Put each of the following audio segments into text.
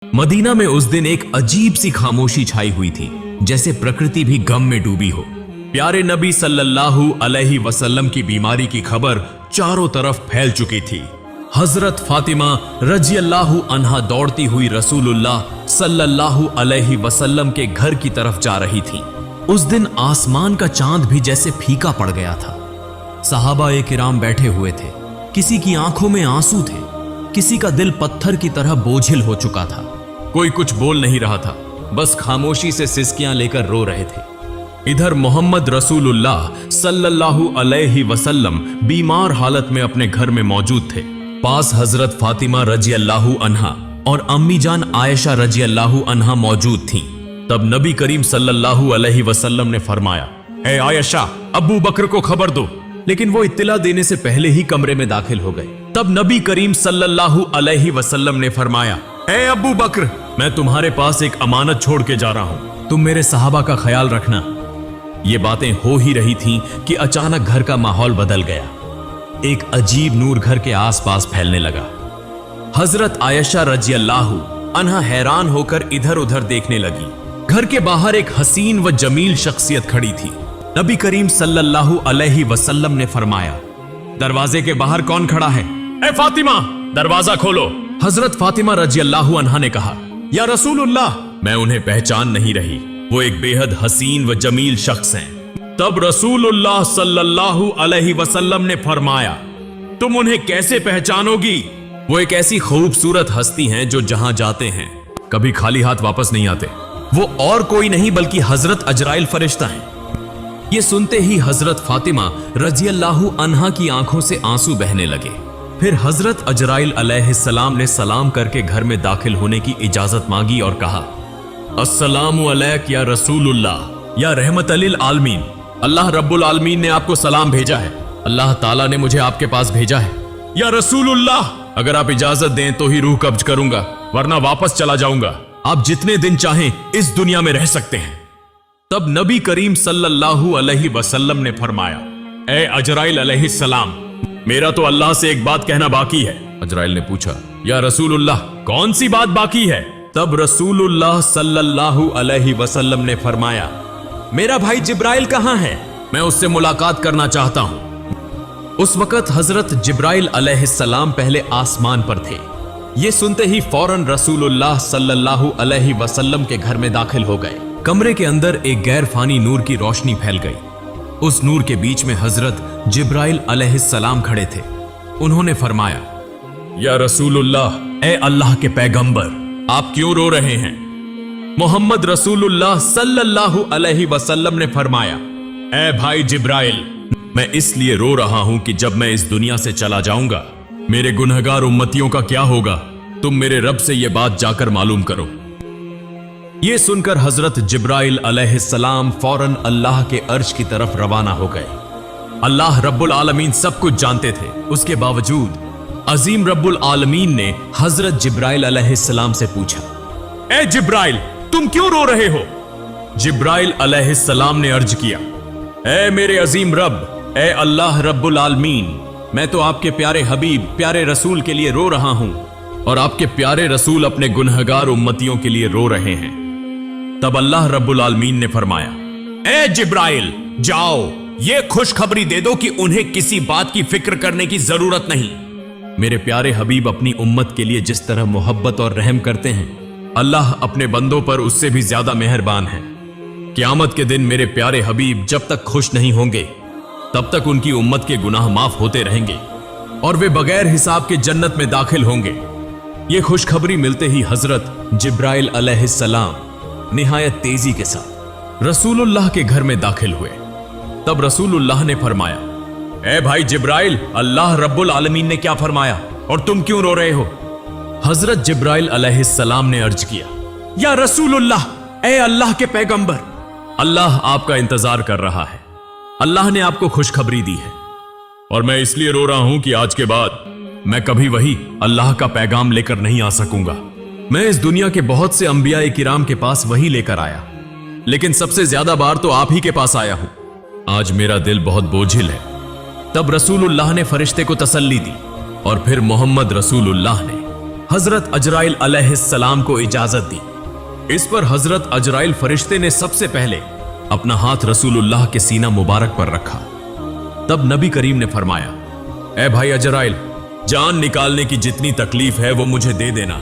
Medina में उस दिन एक अजीब सी खामोशी छाई हुई थी, जैसे प्रकृति भी गम में डूबी हो। प्यारे नबी सल्लल्लाहु अलैहि वसल्लम की बीमारी की खबर चारों तरफ फैल चुकी थी। हजरत फातिमा रजियल्लाहु अन्हा दौड़ती हुई रसूलुल्लाह सल्लल्लाहु अलैहि वसल्लम के घर की तरफ जा रही थी। उस दिन आसमान का चांद भी जैसे फीका पड़ गया था। सहाबा किराम बैठे हुए थे, किसी की आंखों में आंसू थे, किसी का दिल पत्थर की तरह बोझिल हो चुका था। कोई कुछ बोल नहीं रहा था, बस खामोशी से सिसकियां लेकर रो रहे थे। इधर मोहम्मद रसूलुल्लाह सल्लल्लाहु अलैहि वसल्लम बीमार हालत में अपने घर में मौजूद थे। पास हजरत फातिमा रजियल्लाहु अन्हा और अम्मी जान आयशा रजियल्लाहु अन्हा मौजूद थीं। तब नबी करीम सल्लल्लाहु अलैहि वसल्लम ने फरमाया, ए आयशा, अबू बकर को खबर दो। लेकिन वो इत्तला देने से पहले ही कमरे में दाखिल हो गए। तब नबी करीम सल्लल्लाहु अलैहि वसल्लम ने फरमाया, ए अबू बकर, मैं तुम्हारे पास एक अमानत छोड़ के जा रहा हूं, तुम मेरे सहाबा का ख्याल रखना। ये बातें हो ही रही थीं कि अचानक घर का माहौल बदल गया। एक अजीब नूर घर के आसपास फैलने लगा। हजरत आयशा रजियल्लाहु अन्हा हैरान होकर इधर उधर देखने लगी। घर के बाहर एक हसीन व जमील शख्सियत खड़ी थी। नबी करीम सल्लल्लाहु अलैहि वसल्लम ने फरमाया, दरवाजे के बाहर कौन खड़ा है? ए फातिमा, दरवाजा खोलो। हजरत फातिमा रजियल्लाहु अन्हा ने कहा, या रसूलुल्लाह, मैं उन्हें पहचान नहीं रही, वो एक बेहद हसीन व जमील शख्स हैं। तब रसूलुल्लाह सल्लल्लाहु अलैहि वसल्लम ने फरमाया, तुम उन्हें कैसे पहचानोगी? वो एक ऐसी खूबसूरत हस्ती हैं जो जहां जाते हैं कभी खाली हाथ वापस नहीं आते। वो और कोई नहीं बल्कि हजरत अजराइल फरिश्ता हैं। ये सुनते ही हजरत फातिमा रजियल्लाहु अन्हा की आंखों से आंसू बहने लगे। फिर हजरत अजराइल अलैहिस्सलाम ने सलाम करके घर में दाखिल होने की इजाजत मांगी और कहा, अस्सलामु अलैक या रसूलुल्लाह, या रहमत लिल आलमीन, अल्लाह रब्बुल आलमीन ने आपको सलाम भेजा है। अल्लाह ताला ने मुझे आपके पास भेजा है। या रसूलुल्लाह, अगर आप इजाजत दें तो ही रूह कब्ज करूंगा, वरना वापस चला जाऊंगा। आप जितने दिन चाहें इस दुनिया में रह सकते हैं। तब नबी करीम सल्लल्लाहु अलैहि वसल्लम ने फरमाया, ए अजराइल अलैहिस्सलाम, मेरा तो अल्लाह से एक बात कहना बाकी है। अजराइल ने पूछा, या रसूलुल्लाह, कौन सी बात बाकी है? तब रसूलुल्लाह सल्लल्लाहु अलैहि वसल्लम ने फरमाया, मेरा भाई जिब्राइल कहां है? मैं उससे मुलाकात करना चाहता हूं। उस वक्त हजरत जिब्राइल अलैहिस्सलाम पहले आसमान पर थे। ये सुनते ही फौरन रसूलुल्लाह सल्लल्लाहु अलैहि वसल्लम के घर में दाखिल हो गए। कमरे के अंदर एक गैर फानी नूर की रोशनी फैल गई। उस नूर के बीच में हजरत जिब्राइल अलैहिस्सलाम खड़े थे। उन्होंने फरमाया, या रसूलुल्लाह, ए अल्लाह के पैगंबर, आप क्यों रो रहे हैं? मोहम्मद रसूलुल्लाह सल्लल्लाहु अलैहि वसल्लम ने फरमाया, ए भाई जिब्राइल, मैं इसलिए रो रहा हूं कि जब मैं इस दुनिया से चला जाऊंगा, मेरे गुनहगार उम्मतियों का क्या होगा? तुम मेरे रब से यह बात जाकर मालूम करो। यह सुनकर हजरत जिब्राइल अलैहिस्सलाम फौरन अल्लाह के अर्श की तरफ रवाना हो गए। अल्लाह रब्बुल आलमीन सब कुछ जानते थे, उसके बावजूद अजीम रब्बुल आलमीन ने हजरत जिब्राइल अलैहिस्सलाम से पूछा, ए जिब्राइल, तुम क्यों रो रहे हो? जिब्राइल अलैहिस्सलाम ने अर्ज किया, ए मेरे अजीम रब, ए अल्लाह रब्बुल आलमीन, मैं तो आपके प्यारे हबीब, प्यारे रसूल के लिए रो रहा हूं, और आपके प्यारे रसूल अपने गुनहगार उम्मतियों के लिए रो रहे हैं। तब अल्लाह रब्बुल आलमीन ने फरमाया, ए जिब्राइल, जाओ, ये खुशखबरी दे दो कि उन्हें किसी बात की फिक्र करने की जरूरत नहीं। मेरे प्यारे हबीब अपनी उम्मत के लिए जिस तरह मोहब्बत और रहम करते हैं, अल्लाह अपने बंदों पर उससे भी ज्यादा मेहरबान है। क़यामत के दिन मेरे प्यारे हबीब जब तक खुश नहीं होंगे, तब तक उनकी उम्मत के गुनाह माफ होते रहेंगे और वे बगैर हिसाब के जन्नत में दाखिल होंगे। ये खुशखबरी मिलते ही हजरत जिब्राइल अलैहिस्सलाम निहायत तेजी के साथ रसूलुल्लाह के घर में दाखिल हुए। तब रसूलुल्लाह ने फरमाया, ए भाई जिब्राइल, अल्लाह रब्बुल आलमीन ने क्या फरमाया और तुम क्यों रो रहे हो? हजरत जिब्राइल अलैहिस्सलाम ने अर्ज किया, या रसूलुल्लाह, ए अल्लाह के पैगंबर, अल्लाह आपका इंतजार कर रहा है। अल्लाह ने आपको खुशखबरी दी है और मैं इसलिए रो रहा हूं कि आज के बाद मैं कभी वही अल्लाह का पैगाम लेकर नहीं आ सकूंगा। मैं इस दुनिया के बहुत से अंबिया किराम के पास वही लेकर आया, लेकिन सबसे ज्यादा बार तो आप ही के पास आया हूं। आज मेरा दिल बहुत बोझिल है। तब रसूलुल्लाह ने फरिश्ते को तसल्ली दी और फिर मोहम्मद रसूलुल्लाह ने हजरत अजराइल अलैहिस्सलाम को इजाजत दी। इस पर हजरत अजराइल फरिश्ते ने सबसे पहले अपना हाथ रसूलुल्लाह के सीना मुबारक पर रखा। तब नबी करीम ने फरमाया, ए भाई अजराइल, जान निकालने की जितनी तकलीफ है वो मुझे दे देना,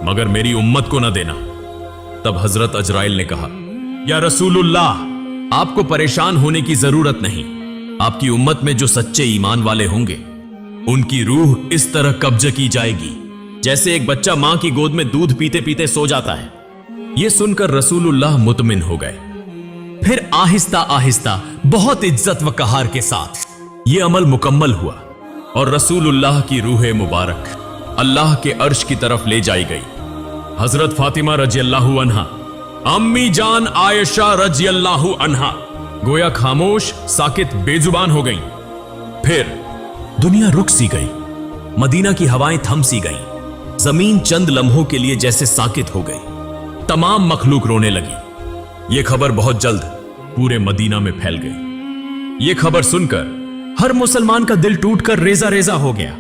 मगर मेरी उम्मत को ना देना। तब हजरत अजराइल ने कहा, या रसूलुल्लाह, आपको परेशान होने की जरूरत नहीं। आपकी उम्मत में जो सच्चे ईमान वाले होंगे उनकी रूह इस तरह कब्ज की जाएगी जैसे एक बच्चा मां की गोद में दूध पीते पीते सो जाता है। यह सुनकर रसूलुल्लाह मुतमिन हो गए। फिर आहिस्ता आहिस्ता बहुत इज्जत व कहार के साथ यह अमल मुकम्मल हुआ और रसूलुल्लाह की रूह मुबारक अल्लाह के अर्श की तरफ ले जाई गई। हजरत फातिमा रजियल्लाहु अन्हा, अम्मी जान आयशा रजियल्लाहु अन्हा गोया खामोश, साकित, बेजुबान हो गईं। फिर दुनिया रुक सी गई, मदीना की हवाएं थम सी गईं, जमीन चंद लम्हों के लिए जैसे साकित हो गई। तमाम मखलूक रोने लगी। यह खबर बहुत जल्द पूरे मदीना में फैल गई। यह खबर सुनकर हर मुसलमान का दिल टूटकर रेजा रेजा हो गया।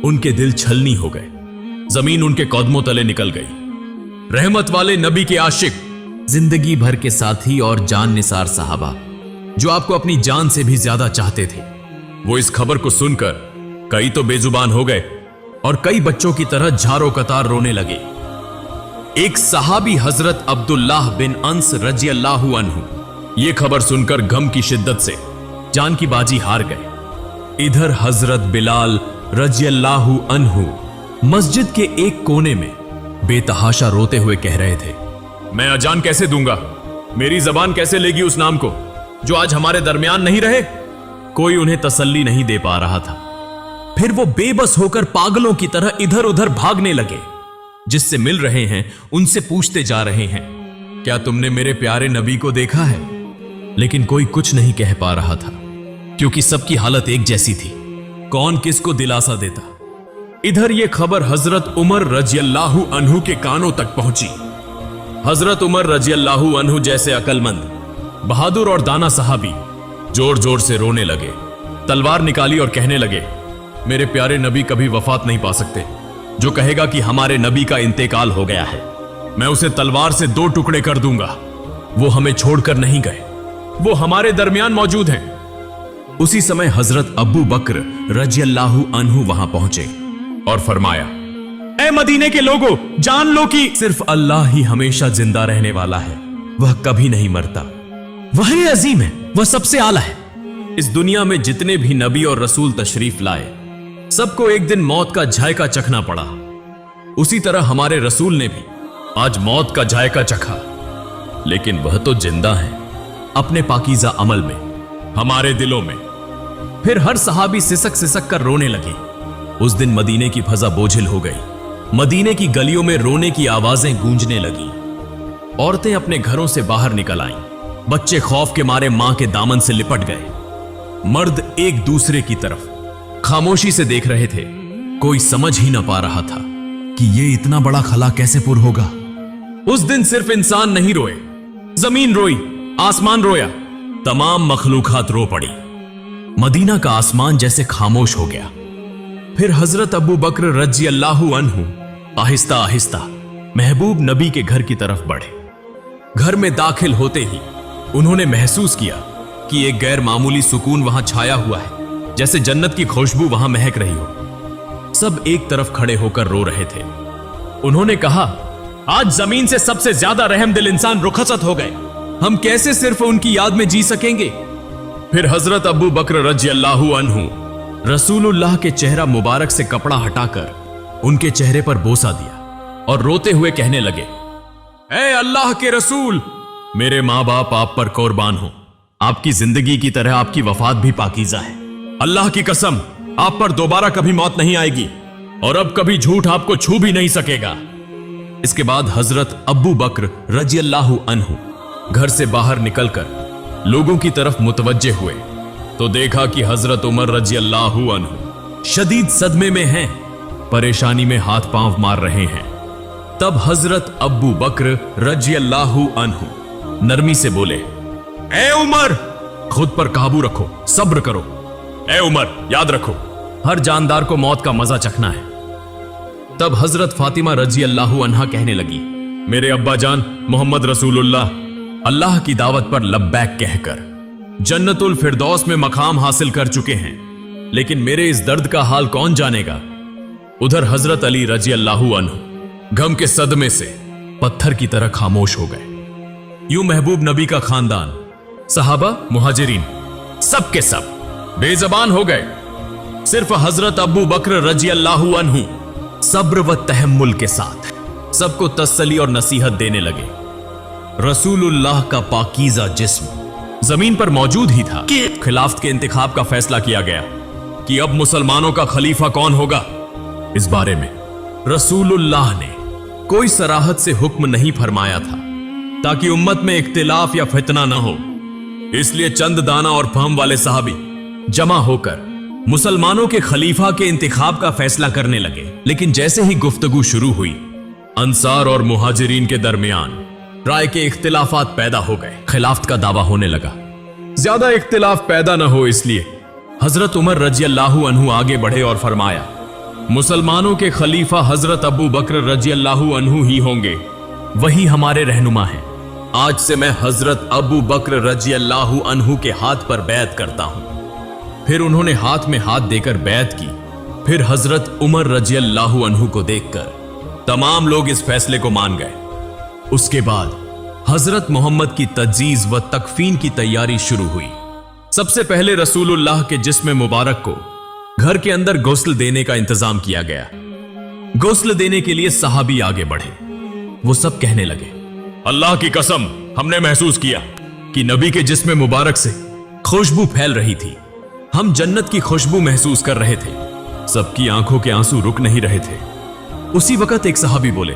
उनके दिल छलनी हो गए, जमीन उनके कदमों तले निकल गई। रहमत वाले नबी के आशिक, जिंदगी भर के साथी और जान निसार साहबा जो आपको अपनी जान से भी ज्यादा चाहते थे, वो इस खबर को सुनकर कई तो बेजुबान हो गए और कई बच्चों की तरह झारो कतार रोने लगे। एक सहाबी हजरत अब्दुल्लाह बिन अंस रजियल्लाहु अन्हु ये खबर सुनकर गम की शिद्दत से जान की बाजी हार गए। इधर हजरत बिलाल रजियल्लाहु अन्हु मस्जिद के एक कोने में बेतहाशा रोते हुए कह रहे थे, मैं अजान कैसे दूंगा? मेरी जबान कैसे लेगी उस नाम को जो आज हमारे दरमियान नहीं रहे? कोई उन्हें तसल्ली नहीं दे पा रहा था। फिर वो बेबस होकर पागलों की तरह इधर उधर भागने लगे। जिससे मिल रहे हैं उनसे पूछते जा रहे हैं, क्या तुमने मेरे प्यारे नबी को देखा है? लेकिन कोई कुछ नहीं कह पा रहा था क्योंकि सबकी हालत एक जैसी थी। कौन किसको दिलासा देता? इधर यह खबर हजरत उमर रजियल्लाहु अन्हु के कानों तक पहुंची। हजरत उमर रजियल्लाहु अन्हु जैसे अकलमंद, बहादुर और दाना सहाबी जोर जोर से रोने लगे, तलवार निकाली और कहने लगे, मेरे प्यारे नबी कभी वफात नहीं पा सकते। जो कहेगा कि हमारे नबी का इंतेकाल हो गया है, मैं उसे तलवार से 2 टुकड़े कर दूंगा। वो हमें छोड़कर नहीं गए, वो हमारे दरमियान मौजूद हैं। उसी समय हजरत अबू बकर रजियल्लाहु अन्हु वहां पहुंचे और फरमाया, ए मदीने के लोगों, जान लो कि सिर्फ अल्लाह ही हमेशा जिंदा रहने वाला है, वह कभी नहीं मरता। वही अजीम है, वह सबसे आला है। इस दुनिया में जितने भी नबी और रसूल तशरीफ लाए, सबको एक दिन मौत का जायका चखना पड़ा। उसी तरह हमारे रसूल ने भी आज मौत का जायका चखा, लेकिन वह तो जिंदा है अपने पाकीज़ा अमल में, हमारे दिलों में। फिर हर सहाबी सिसक सिसक कर रोने लगे। उस दिन मदीने की फजा बोझिल हो गई। मदीने की गलियों में रोने की आवाजें गूंजने लगी। औरतें अपने घरों से बाहर निकल आईं, बच्चे खौफ के मारे मां के दामन से लिपट गए। मर्द एक दूसरे की तरफ खामोशी से देख रहे थे। कोई समझ ही ना पा रहा था कि ये इतना बड़ा खला कैसे पुर होगा। उस दिन सिर्फ इंसान नहीं रोए, जमीन रोई, आसमान रोया, तमाम मखलूकात रो पड़ी। मदीना का आसमान जैसे खामोश हो गया। फिर हजरत अबू बकर रजियल्लाहु अन्हु आहिस्ता आहिस्ता महबूब नबी के घर की तरफ बढ़े। घर में दाखिल होते ही उन्होंने महसूस किया कि एक गैर मामूली सुकून वहां छाया हुआ है, जैसे जन्नत की खुशबू वहां महक रही हो। सब एक तरफ खड़े होकर रो रहे थे। उन्होंने कहा, आज जमीन से सबसे ज्यादा रहमदिल इंसान रुखसत हो गए, हम कैसे सिर्फ उनकी याद में जी सकेंगे? फिर हजरत अबू बकर रजियल्लाहु अन्हु रसूलुल्लाह के चेहरा मुबारक से कपड़ा हटाकर उनके चेहरे पर बोसा दिया और रोते हुए कहने लगे, ऐ अल्लाह के रसूल, मेरे मां बाप आप पर कुर्बान हो। आपकी जिंदगी की तरह आपकी वफात भी पाकीज़ा है। अल्लाह की कसम, आप पर दोबारा कभी मौत नहीं आएगी और अब कभी झूठ आपको छू भी नहीं सकेगा। इसके बाद हजरत अब्बू बकर रजियल्लाहु अन्हु घर से बाहर निकलकर लोगों की तरफ मुतवज्जे हुए तो देखा कि हजरत उमर रजियल्लाहु अन्हु शदीद सदमे में हैं, परेशानी में हाथ पांव मार रहे हैं। तब हजरत अब्बू बकर रजियल्लाहु अन्हु नरमी से बोले, ए उमर, खुद पर काबू रखो, सब्र करो। ए उमर, याद रखो, हर जानदार को मौत का मजा चखना है। तब हजरत फातिमा रजी अल्लाह अन्हा कहने लगी, मेरे अब्बा जान मोहम्मद रसूलुल्लाह अल्लाह की दावत पर लब्बैक कहकर जन्नतुल फिरदौस में मकाम हासिल कर चुके हैं, लेकिन मेरे इस दर्द का हाल कौन जानेगा। उधर हजरत अली रजी अल्लाह अन्हु गम के सदमे से पत्थर की तरह खामोश हो गए। यूं महबूब नबी का खानदान, सहाबा, मुहाजिरीन सब के सब बेजबान हो गए। सिर्फ हजरत अबू बकर रजी अल्लाह अन्हु सब्र व तहम्मुल के साथ सबको तसल्ली और नसीहत देने लगे। रसूलुल्लाह का पाकीज़ा जिस्म जमीन पर मौजूद ही था कि खिलाफत के इंतखाब का फैसला किया गया कि अब मुसलमानों का खलीफा कौन होगा। इस बारे में रसूलुल्लाह ने कोई सराहत से हुक्म नहीं फरमाया था ताकि उम्मत में इख्तिलाफ या फितना न हो। इसलिए चंद दाना और फहम वाले सहाबी जमा होकर मुसलमानों के खलीफा के इंतखाब का फैसला करने लगे। लेकिन जैसे ही गुफ्तगू शुरू हुई, अंसार और मुहाजिरीन के दरमियान राय के इख्तिलाफात पैदा हो गए। खिलाफत का दावा होने लगा। ज्यादा इख्तिलाफ पैदा न हो इसलिए हजरत उमर रजी अल्लाह अन्हु आगे बढ़े और फरमाया, मुसलमानों के खलीफा हजरत अबू बकर रजी अल्लाह अन्हु ही होंगे, वही हमारे रहनुमा हैं। आज से मैं हजरत अबू बकर रजी अल्लाह अन्हु के हाथ पर बैत करता हूं। फिर उन्होंने हाथ में हाथ देकर बैत की। फिर हजरत उमर रजी अल्लाह अन्हु को देखकर तमाम लोग इस फैसले को मान गए। उसके बाद हजरत मोहम्मद की तज्जीज व तकफीन की तैयारी शुरू हुई। सबसे पहले रसूलुल्लाह के जिस्म मुबारक को घर के अंदर गुस्ल देने का इंतजाम किया गया। गुस्ल देने के लिए सहाबी आगे बढ़े। वो सब कहने लगे, अल्लाह की कसम, हमने महसूस किया कि नबी के जिस्म मुबारक से खुशबू फैल रही थी। हम जन्नत की खुशबू महसूस कर रहे थे। सबकी आंखों के आंसू रुक नहीं रहे थे। उसी वक्त एक सहाबी बोले,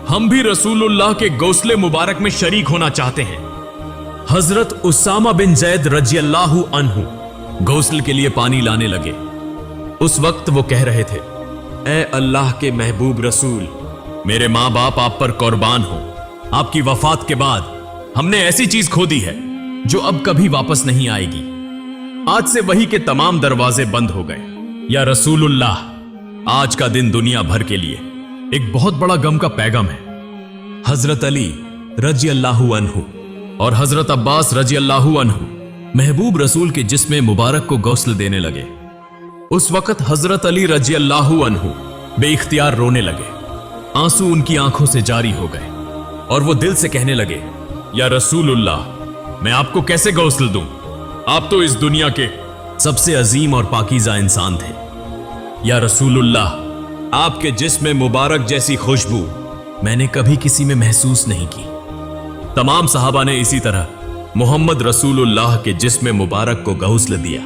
हम भी रसूलुल्लाह के गौसले मुबारक में शरीक होना चाहते हैं। हजरत उसामा बिन जैद रजी अल्लाह अन्हु गौसल के लिए पानी लाने लगे। उस वक्त वो कह रहे थे, ए अल्लाह के महबूब रसूल, मेरे माँ बाप आप पर कुर्बान हो। आपकी वफात के बाद हमने ऐसी चीज खो दी है जो अब कभी वापस नहीं आएगी। आज से वही के तमाम दरवाजे बंद हो गए। या रसूलुल्लाह, आज का दिन दुनिया भर के लिए एक बहुत बड़ा गम का पैगाम है। हजरत अली रजी अल्लाह अन्हु और हजरत अब्बास रजी अल्लाह अन्हु महबूब रसूल के जिस्म मुबारक को गौसल देने लगे। उस वक्त हजरत अली रजी अल्लाह अन्हु बेइख्तियार रोने लगे। आंसू उनकी आंखों से जारी हो गए और वो दिल से कहने लगे, या रसूलुल्लाह, मैं आपको कैसे गौसल दूं? आप तो इस दुनिया के सबसे अजीम और पाकीज़ा इंसान थे। या रसूलुल्लाह, आपके जिस्म मुबारक जैसी खुशबू मैंने कभी किसी में महसूस नहीं की। तमाम सहाबा ने इसी तरह मोहम्मद रसूलुल्लाह के जिस्म मुबारक को गौसल दिया।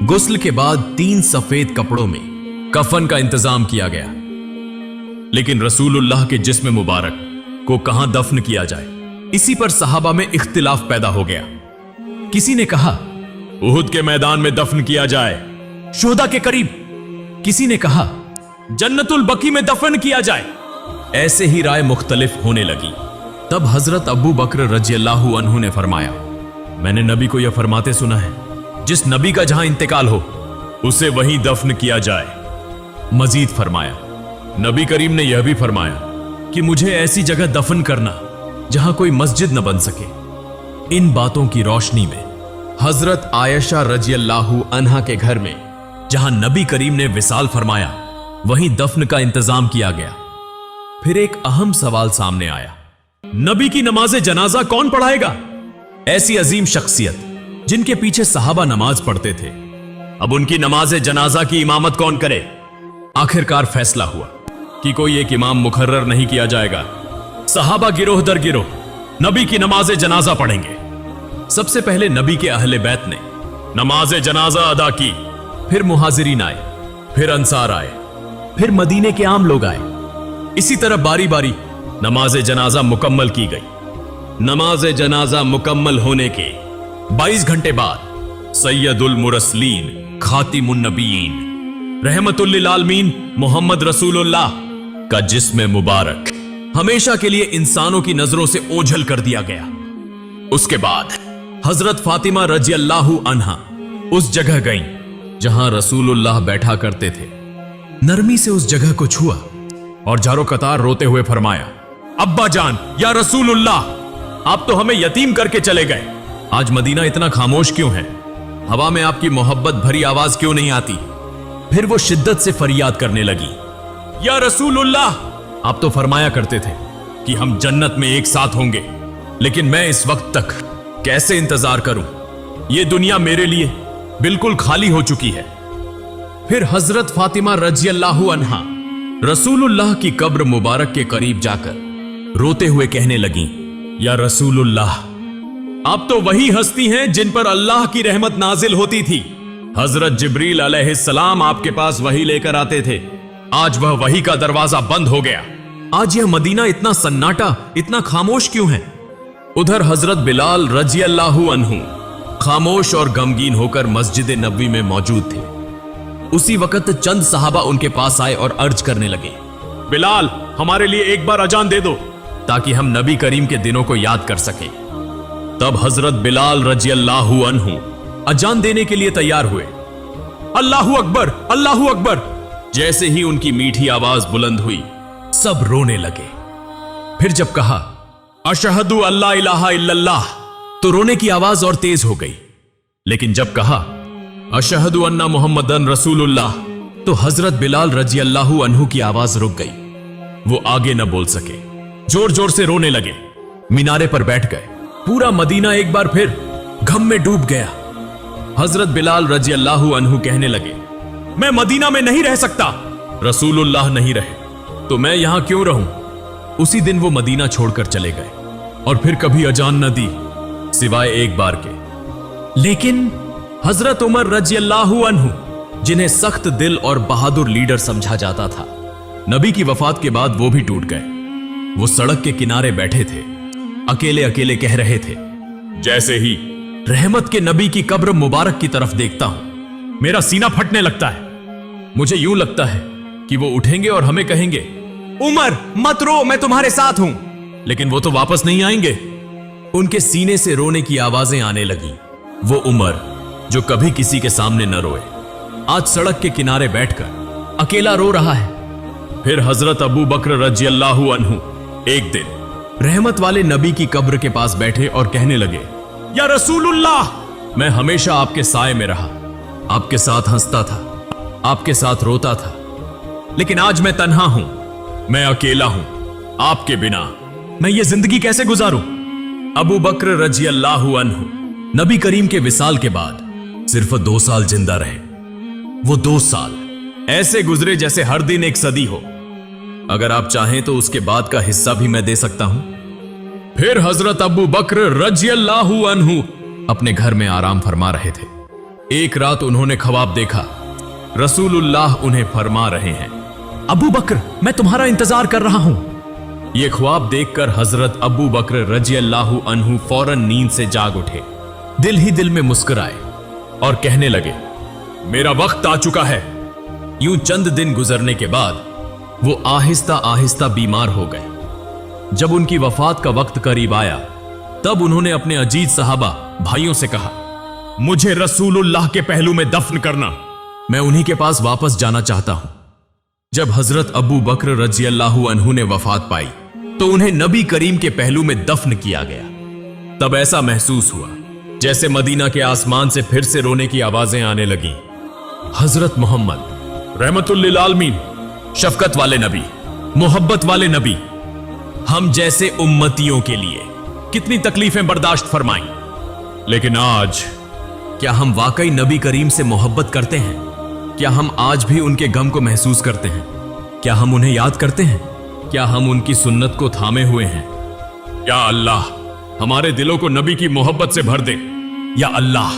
गुस्ल के बाद 3 सफेद कपड़ों में कफन का इंतजाम किया गया। लेकिन रसूलुल्लाह के जिस्म मुबारक को कहां दफन किया जाए, इसी पर सहाबा में इख्तिलाफ पैदा हो गया। किसी ने कहा उहुद के मैदान में दफन किया जाए, शोहदा के करीब। किसी ने कहा जन्नतुल बकी में दफन किया जाए। ऐसे ही राय मुख्तलिफ होने लगी। तब हजरत अबू बकर रजी अल्लाह अन्हु ने फरमाया, मैंने नबी को यह फरमाते सुना है, जिस नबी का जहां इंतकाल हो उसे वहीं दफन किया जाए। मजीद फरमाया, नबी करीम ने यह भी फरमाया कि मुझे ऐसी जगह दफन करना जहां कोई मस्जिद न बन सके। इन बातों की रोशनी में हजरत आयशा रजी अल्लाह अन्हा के घर में जहां नबी करीम ने विसाल फरमाया, वहीं दफन का इंतजाम किया गया। फिर एक अहम सवाल सामने आया, नबी की नमाज जनाजा कौन पढ़ाएगा? ऐसी अजीम शख्सियत जिनके पीछे सहाबा नमाज पढ़ते थे, अब उनकी नमाज जनाजा की इमामत कौन करे? आखिरकार फैसला हुआ कि कोई एक इमाम मुकर्रर नहीं किया जाएगा। सहाबा गिरोह दर गिरोह नबी की नमाज जनाजा पढ़ेंगे। सबसे पहले नबी के अहले बैत ने नमाज जनाजा अदा की। फिर मुहाजिरीन आए, फिर अंसार आए, फिर मदीने के आम लोग आए। इसी तरह बारी बारी नमाज जनाजा मुकम्मल की गई। नमाज जनाजा मुकम्मल होने के 22 घंटे बाद सैयदुल मुरसलीन खातिमुन नबीयीन रहमतुल लिल आलमीन मोहम्मद रसूलुल्लाह का जिस्म मुबारक हमेशा के लिए इंसानों की नजरों से ओझल कर दिया गया। उसके बाद हजरत फातिमा रजी अल्लाह अन्हा उस जगह गईं जहां रसूलुल्लाह बैठा करते थे। नरमी से उस जगह को छुआ और जारो कतार रोते हुए फरमाया, अब्बा जान, या रसूलुल्लाह, आप तो हमें यतीम करके चले गए। आज मदीना इतना खामोश क्यों है? हवा में आपकी मोहब्बत भरी आवाज क्यों नहीं आती? फिर वो शिद्दत से फरियाद करने लगी, या रसूलुल्लाह, आप तो फरमाया करते थे कि हम जन्नत में एक साथ होंगे, लेकिन मैं इस वक्त तक कैसे इंतजार करूं? ये दुनिया मेरे लिए बिल्कुल खाली हो चुकी है। फिर हजरत फातिमा रजी अल्लाहु अन्हा रसूलुल्लाह की कब्र मुबारक के करीब जाकर रोते हुए कहने लगी, या रसूलुल्लाह, आप तो वही हस्ती हैं जिन पर अल्लाह की रहमत नाजिल होती थी। हजरत जिब्रील अलैहिस्सलाम आपके पास वही लेकर आते थे। आज वह वही का दरवाजा बंद हो गया। आज यह मदीना इतना सन्नाटा, इतना खामोश क्यों है? उधर हजरत बिलाल रजी अल्लाहु अन्हु खामोश और गमगीन होकर मस्जिद नबवी में मौजूद थे। उसी वक्त चंद सहाबा उनके पास आए और अर्ज करने लगे, बिलाल, हमारे लिए एक बार अजान दे दो ताकि हम नबी करीम के दिनों को याद कर सकें। तब हजरत बिलाल रजी अल्लाहु अन्हु अजान देने के लिए तैयार हुए। अल्लाहु अकबर, अल्लाहु अकबर। जैसे ही उनकी मीठी आवाज बुलंद हुई, सब रोने लगे। फिर जब कहा, अशहदु अल्ला इलाहा इल्लल्लाह, तो रोने की आवाज और तेज हो गई। लेकिन जब कहा, अशहदु अन्ना मुहम्मदन रसूलुल्लाह, तो हजरत बिलाल रजी अल्लाहु अन्हु की आवाज रुक गई। वो आगे न बोल सके, जोर जोर से रोने लगे। मीनारे पर बैठ गए। पूरा मदीना एक बार फिर गम में डूब गया। हजरत बिलाल रजी अल्लाहु अन्हु कहने लगे, मैं मदीना में नहीं रह सकता। रसूलुल्लाह नहीं रहे तो मैं यहां क्यों रहूं? उसी दिन वो मदीना छोड़कर चले गए और फिर कभी अजान न दी सिवाय एक बार के। लेकिन हजरत उमर रजी अल्लाहु अन्हु, जिन्हें सख्त दिल और बहादुर लीडर समझा जाता था, नबी की वफात के बाद वो भी टूट गए। वो सड़क के किनारे बैठे थे, अकेले अकेले कह रहे थे, जैसे ही रहमत के नबी की कब्र मुबारक की तरफ देखता हूं, मेरा सीना फटने लगता है। मुझे यूं लगता है कि वो उठेंगे और हमें कहेंगे, उमर मत रो, मैं तुम्हारे साथ हूं। लेकिन वो तो वापस नहीं आएंगे। उनके सीने से रोने की आवाजें आने लगी। वो उमर जो कभी किसी के सामने न रोए, आज सड़क के किनारे बैठकर अकेला रो रहा है। फिर हजरत अबू बकर रजी अल्लाहु अन्हु एक दिन रहमत वाले नबी की कब्र के पास बैठे और कहने लगे, या रसूलुल्लाह, मैं हमेशा आपके साए में रहा, आपके साथ हंसता था, आपके साथ रोता था, लेकिन आज मैं तन्हा हूं, मैं अकेला हूं। आपके बिना मैं ये जिंदगी कैसे गुजारूं? अबू बकर रजी अल्लाहु अन्हु नबी करीम के विसाल के बाद सिर्फ 2 साल जिंदा रहे। वो 2 साल ऐसे गुजरे जैसे हर दिन एक सदी हो। अगर आप चाहें तो उसके बाद का हिस्सा भी मैं दे सकता हूं। फिर हजरत अबू बकर रजी अल्लाहु अन्हु अपने घर में आराम फरमा रहे थे। एक रात उन्होंने ख्वाब देखा, रसूलुल्लाह उन्हें फरमा रहे हैं, अबू बकर, मैं तुम्हारा इंतजार कर रहा हूं। यह ख्वाब देखकर हजरत अबू बकर रजी अल्लाहु अन्हु फौरन नींद से जाग उठे, दिल ही दिल में मुस्कुराए और कहने लगे, मेरा वक्त आ चुका है। यूं चंद दिन गुजरने के बाद वो आहिस्ता आहिस्ता बीमार हो गए। जब उनकी वफात का वक्त करीब आया, तब उन्होंने अपने अजीज सहाबा भाइयों से कहा, मुझे रसूलुल्लाह के पहलू में दफन करना, मैं उन्हीं के पास वापस जाना चाहता हूं। जब हजरत अबू बकर रजी अल्लाहु अन्हु ने वफात पाई तो उन्हें नबी करीम के पहलू में दफन किया गया। तब ऐसा महसूस हुआ जैसे मदीना के आसमान से फिर से रोने की आवाजें आने लगी। हजरत मोहम्मद रहमतुल लिल आलमीन, शफकत वाले नबी, मोहब्बत वाले नबी, हम जैसे उम्मतियों के लिए कितनी तकलीफें बर्दाश्त फरमाई, लेकिन आज क्या हम वाकई नबी करीम से मोहब्बत करते हैं? क्या हम आज भी उनके गम को महसूस करते हैं? क्या हम उन्हें याद करते हैं? क्या हम उनकी सुन्नत को थामे हुए हैं? या अल्लाह, हमारे दिलों को नबी की मोहब्बत से भर दे। या अल्लाह,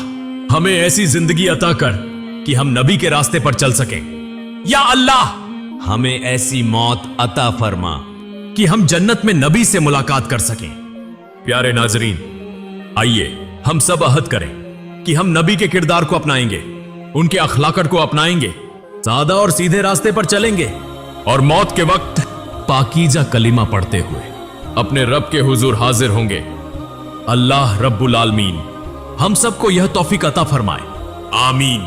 हमें ऐसी जिंदगी अता कर कि हम नबी के रास्ते पर चल सकें। या अल्लाह, हमें ऐसी मौत अता फरमा कि हम जन्नत में नबी से मुलाकात कर सकें। प्यारे नाजरीन, आइए हम सब अहद करें कि हम नबी के किरदार को अपनाएंगे, उनके अखलाकत को अपनाएंगे, सादा और सीधे रास्ते पर चलेंगे और मौत के वक्त पाकीजा कलिमा पढ़ते हुए अपने रब के हुजूर हाजिर होंगे। अल्लाह रब्बुल आलमीन हम सबको यह तौफीक अता फरमाए। आमीन।